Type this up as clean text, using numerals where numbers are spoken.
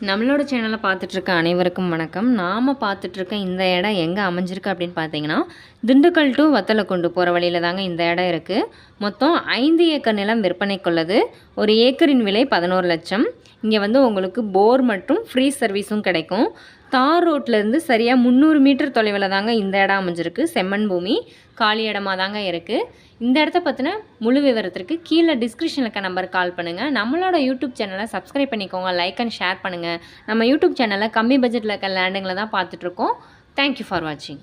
நம்மளோட சேனலை பார்த்துட்ருக்க அனைவருக்கும் வணக்கம். நாம் பார்த்துட்ருக்க இந்த இடம் எங்கே அமைஞ்சிருக்கு அப்படின்னு பார்த்தீங்கன்னா, திண்டுக்கல் டு வத்தலக்குண்டு போகிற வழியில் தாங்க இந்த இடம் இருக்குது. மொத்தம் 5 ஏக்கர் நிலம் விற்பனைக்குள்ளது. ஒரு ஏக்கரின் விலை 11 லட்சம். இங்கே வந்து உங்களுக்கு போர் மற்றும் ஃப்ரீ சர்வீஸும் கிடைக்கும். தார் ரோட்லேருந்து சரியாக 300 மீட்டர் தொலைவில் தாங்க இந்த இடம் அமைஞ்சிருக்கு. செம்மண் பூமி, காலி இடமா தாங்க இருக்குது. இந்த இடத்த பற்றின முழு விவரத்திற்கு கீழே டிஸ்கிரிப்ஷனில் இருக்க நம்பருக்கு கால் பண்ணுங்கள். நம்மளோட யூடியூப் சேனலை சப்ஸ்கிரைப் பண்ணிக்கோங்க, லைக் அண்ட் ஷேர் பண்ணுங்கள். நம்ம யூடியூப் சேனலில் கம்மி பட்ஜெட்டில் இருக்க லேண்டுங்களை தான் பார்த்துட்ருக்கோம். தேங்க்யூ ஃபார் வாட்சிங்.